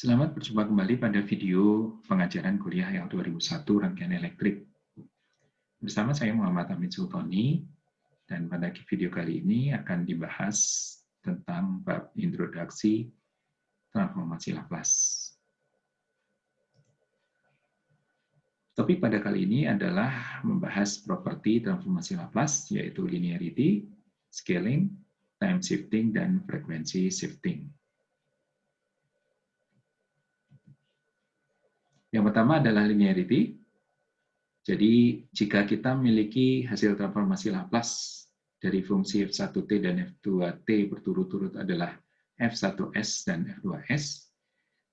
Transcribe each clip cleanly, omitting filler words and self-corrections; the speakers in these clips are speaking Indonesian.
Selamat berjumpa kembali pada video pengajaran kuliah yang 2001 Rangkaian Elektrik. Bersama saya Muhammad Amin Sultoni, dan pada video kali ini akan dibahas tentang bab introduksi transformasi Laplace. Topik pada kali ini adalah membahas properti transformasi Laplace, yaitu linearity, scaling, time shifting, dan frekuensi shifting. Yang pertama adalah linearity. Jadi, jika kita memiliki hasil transformasi Laplace dari fungsi f1t dan f2t berturut-turut adalah f1s dan f2s,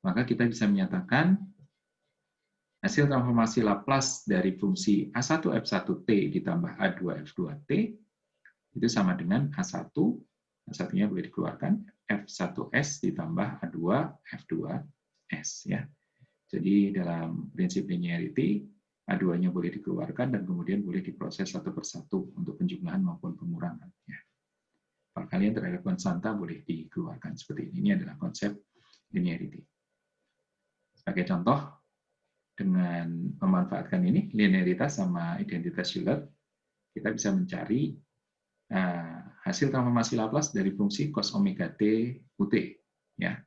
maka kita bisa menyatakan hasil transformasi Laplace dari fungsi a1 f1t ditambah a2 f2t itu sama dengan a1, a1-nya boleh dikeluarkan, f1s ditambah a2 f2s. Ya. Jadi dalam prinsip linearity, A2-nya boleh dikeluarkan dan kemudian boleh diproses satu persatu untuk penjumlahan maupun pengurangan. Ya. Perkalian terhadap konstanta boleh dikeluarkan seperti ini. Ini adalah konsep linearity. Sebagai contoh, dengan memanfaatkan ini, linearitas sama identitas Euler, kita bisa mencari hasil transformasi Laplace dari fungsi cos omega t ut. Ya.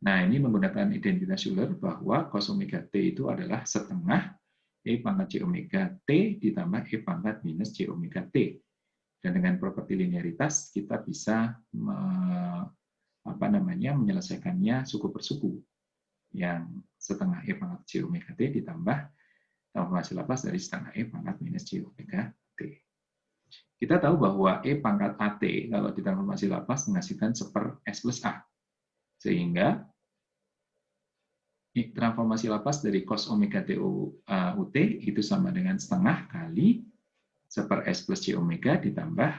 Nah, ini menggunakan identitas Euler bahwa cos omega t itu adalah setengah E pangkat C omega T ditambah E pangkat minus C omega T. Dan dengan properti linearitas, kita bisa menyelesaikannya suku per suku. Yang setengah E pangkat C omega T ditambah transformasi Laplace dari setengah E pangkat minus C omega T. Kita tahu bahwa E pangkat AT, kalau ditransformasi Laplace, menghasilkan seper S plus A. Sehingga transformasi Laplace dari cos omega t ut itu sama dengan setengah kali seper S plus C omega ditambah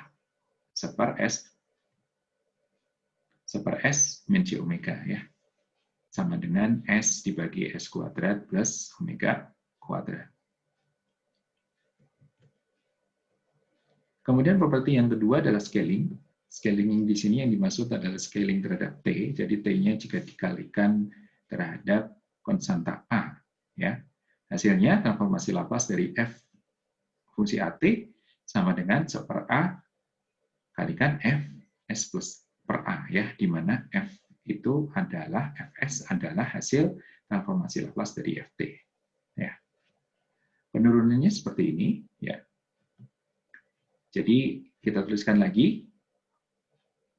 seper S min C omega, ya. Sama dengan S dibagi S kuadrat plus omega kuadrat. Kemudian properti yang kedua adalah scaling. Scaling di sini yang dimaksud adalah scaling terhadap T. Jadi T-nya jika dikalikan terhadap konstanta A, ya. Hasilnya transformasi Laplace dari f fungsi AT sama dengan seper A kalikan f s plus per A, ya, di mana f itu adalah fs adalah hasil transformasi Laplace dari ft, ya. Penurunannya seperti ini, ya. Jadi kita tuliskan lagi.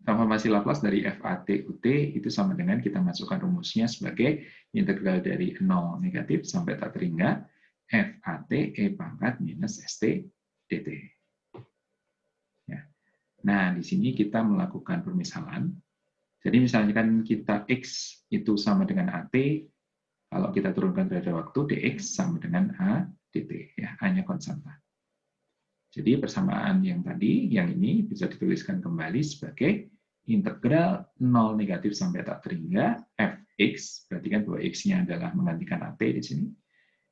Transformasi Laplace dari FAT UT itu sama dengan kita masukkan rumusnya sebagai integral dari 0 negatif sampai tak terhingga FAT E pangkat minus ST dt. Ya. Nah, di sini kita melakukan permisalan. Jadi misalnya kan kita X itu sama dengan AT, kalau kita turunkan terhadap waktu, dx sama dengan A dt. Ya, A-nya konstanta. Jadi persamaan yang tadi, yang ini bisa dituliskan kembali sebagai integral 0 negatif sampai tak terhingga fx, berarti kan bahwa x-nya adalah menggantikan at di sini,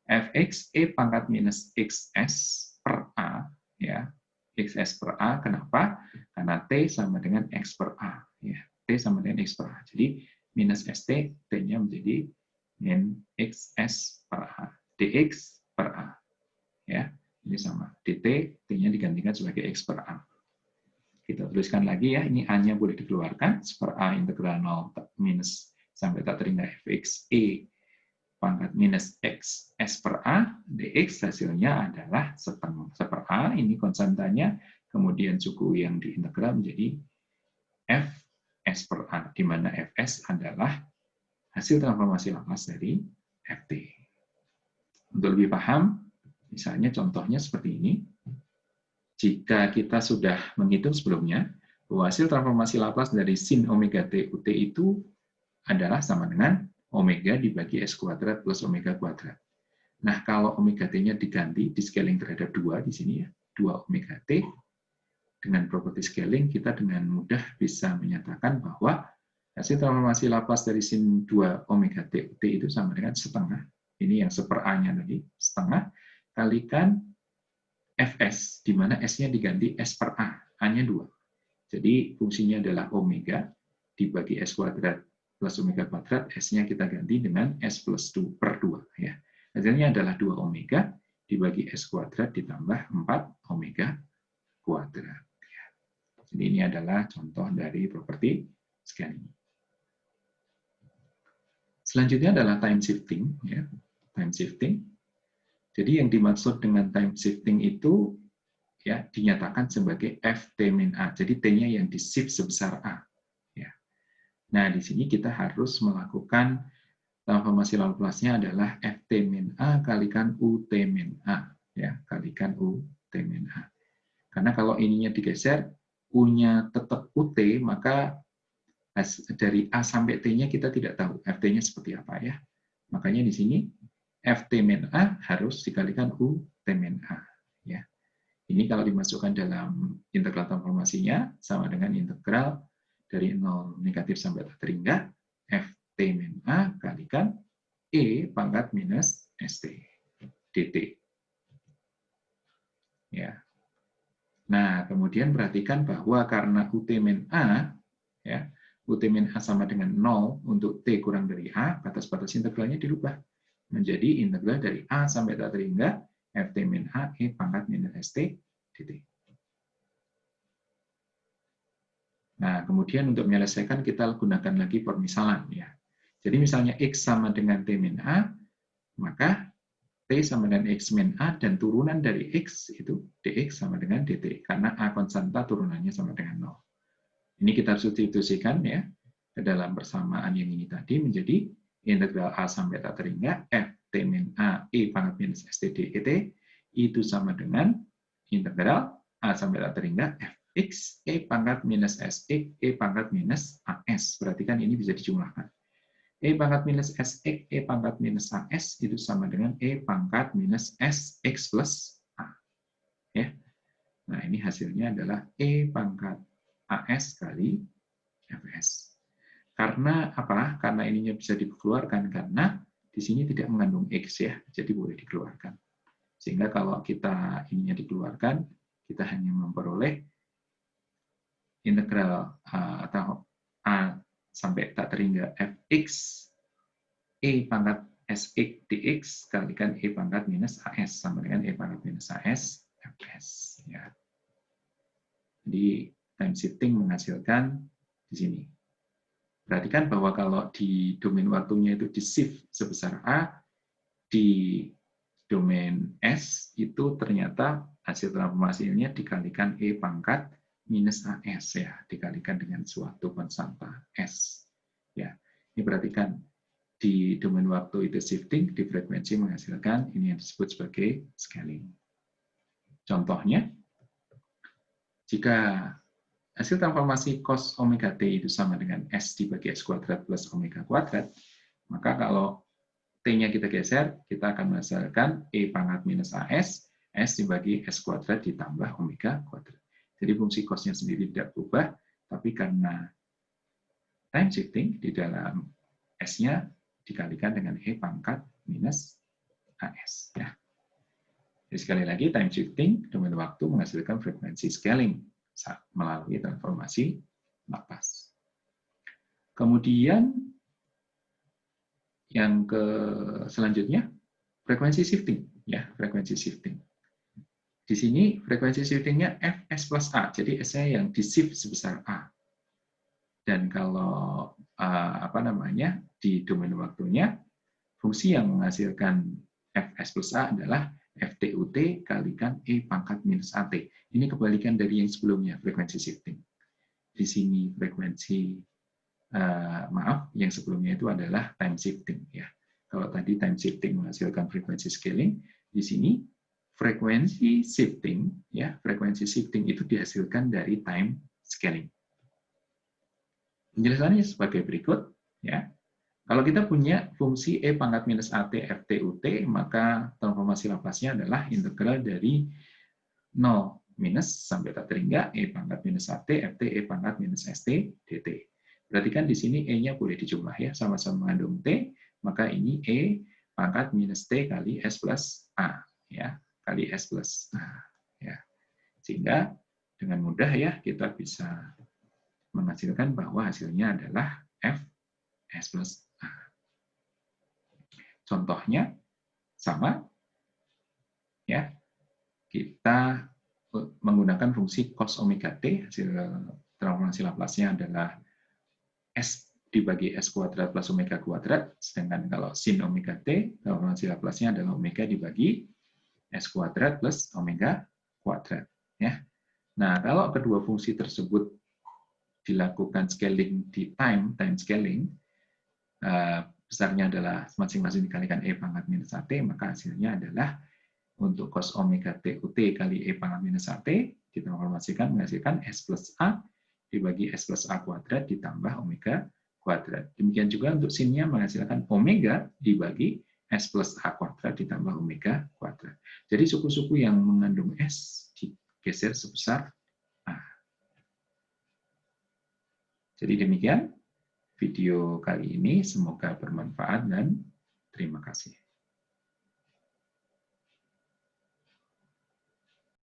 fx e pangkat minus xs per a, ya, xs per a, kenapa? Karena t sama dengan x per a, ya, t sama dengan x per a, jadi minus st, t-nya menjadi min xs per a, dx per a, ya. Ini sama, dt, t-nya digantikan sebagai x per a. Kita tuliskan lagi, ya, ini a-nya boleh dikeluarkan, per a integral 0 minus sampai tak terhingga fx e pangkat minus x s per a, dx hasilnya adalah setengah seper a, ini konstantanya, kemudian suku yang diintegral menjadi f s per a, di mana fs adalah hasil transformasi Laplace dari ft. Untuk lebih paham, misalnya contohnya seperti ini. Jika kita sudah menghitung sebelumnya, bahwa hasil transformasi Laplace dari sin omega t ut itu adalah sama dengan omega dibagi s kuadrat plus omega kuadrat. Nah, kalau omega t-nya diganti, di scaling terhadap 2 di sini, ya, 2 omega t, dengan properti scaling, kita dengan mudah bisa menyatakan bahwa hasil transformasi Laplace dari sin 2 omega t ut itu sama dengan setengah, ini yang seper A-nya tadi, setengah, kalikan fs, di mana s-nya diganti s per a, a-nya 2. Jadi fungsinya adalah omega dibagi s kuadrat plus omega kuadrat, S-nya kita ganti dengan S plus 2 per 2. Ya. Hasilnya adalah 2 omega dibagi S kuadrat ditambah 4 omega kuadrat. Jadi ini adalah contoh dari properti scaling. Selanjutnya adalah time shifting. Ya. Time shifting. Jadi yang dimaksud dengan time shifting itu ya dinyatakan sebagai Ft-A. Jadi T-nya yang di-shift sebesar A. Ya. Nah, di sini kita harus melakukan transformasi Laplace-nya adalah Ft-A kalikan Ut-A. Ya, kalikan Ut-A. Karena kalau ininya digeser, U-nya tetap UT, maka dari A sampai T-nya kita tidak tahu Ft-nya seperti apa ya. Makanya di sini Ft-A harus dikalikan U-A. Ya. Ini kalau dimasukkan dalam integral transformasinya sama dengan integral dari 0 negatif sampai tak terhingga Ft-A kalikan E pangkat minus ST dt. Ya. Nah, kemudian perhatikan bahwa karena Ut-A, ya, Ut-A sama dengan 0 untuk T kurang dari A, batas-batas integralnya dirubah menjadi integral dari A sampai tak terhingga Ft-A E pangkat minus ST dt. Nah, kemudian untuk menyelesaikan kita gunakan lagi permisalan. Ya. Jadi misalnya X sama dengan T-A, maka T sama dengan X min A dan turunan dari X itu dx sama dengan dt. Karena A konstanta turunannya sama dengan 0. Ini kita substitusikan ya ke dalam persamaan yang ini tadi menjadi integral A sampai tak terhingga F T min A E pangkat minus ST dt itu sama dengan integral A sampai tak terhingga Fx E pangkat minus Sx E pangkat minus AS. Perhatikan ini bisa dijumlahkan. E pangkat minus Sx, E pangkat minus AS itu sama dengan E pangkat minus Sx plus A. Ya. Nah, ini hasilnya adalah E pangkat AS kali Fs. Karena apa? Karena ininya bisa dikeluarkan, karena di sini tidak mengandung X ya, jadi boleh dikeluarkan. Sehingga kalau kita ininya dikeluarkan, kita hanya memperoleh integral atau A sampai tak terhingga Fx E pangkat Sx dx kalikan E pangkat minus AS sama dengan E pangkat minus AS Fs. Ya. Jadi time shifting menghasilkan di sini. Perhatikan bahwa kalau di domain waktunya itu di shift sebesar A, di domain S itu ternyata hasil transformasinya dikalikan E pangkat minus AS ya, dikalikan dengan suatu konstanta S. Ya, ini perhatikan di domain waktu itu shifting, di frekuensi menghasilkan ini yang disebut sebagai scaling. Contohnya, jika hasil transformasi cos omega t itu sama dengan S dibagi S kuadrat plus omega kuadrat, maka kalau T-nya kita geser, kita akan menghasilkan E pangkat minus AS, S dibagi S kuadrat ditambah omega kuadrat. Jadi fungsi cos-nya sendiri tidak berubah, tapi karena time shifting di dalam S-nya dikalikan dengan E pangkat minus AS. Ya. Jadi sekali lagi, time shifting domain waktu menghasilkan frekuensi scaling melalui transformasi Laplace. Kemudian yang selanjutnya frekuensi shifting, ya frekuensi shifting. Di sini frekuensi shiftingnya Fs plus A, jadi S-nya yang di shift sebesar A. Dan kalau di domain waktunya fungsi yang menghasilkan Fs plus A adalah Ftut kalikan E pangkat minus At. Ini kebalikan dari yang sebelumnya, frekuensi shifting. Di sini frekuensi, yang sebelumnya itu adalah time shifting. Ya. Kalau tadi time shifting menghasilkan frekuensi scaling, di sini frekuensi shifting, ya frekuensi shifting itu dihasilkan dari time scaling. Penjelasannya sebagai berikut. Ya. Kalau kita punya fungsi E pangkat minus AT FTUT, maka transformasi Laplace-nya adalah integral dari 0 minus sampai tak terhingga E pangkat minus AT FT E pangkat minus ST dt. Perhatikan di sini E-nya boleh dijumlah ya, sama-sama mengandung T, maka ini E pangkat minus T kali S plus A, ya, kali S plus A. Ya. Sehingga dengan mudah ya kita bisa menghasilkan bahwa hasilnya adalah F S plus A. Contohnya sama, ya. Kita menggunakan fungsi cos omega T, hasil transformasi Laplace-nya adalah S dibagi S kuadrat plus omega kuadrat, sedangkan kalau sin omega T, transformasi Laplace-nya adalah omega dibagi S kuadrat plus omega kuadrat. Ya. Nah, kalau kedua fungsi tersebut dilakukan scaling di time scaling, besarnya adalah masing-masing dikalikan E pangkat minus AT, maka hasilnya adalah untuk cos omega T UT kali E pangkat minus AT, ditransformasikan menghasilkan S plus A dibagi S plus A kuadrat ditambah omega kuadrat. Demikian juga untuk sinnya menghasilkan omega dibagi S plus A kuadrat ditambah omega kuadrat. Jadi suku-suku yang mengandung S digeser sebesar A. Jadi demikian video kali ini, semoga bermanfaat dan terima kasih.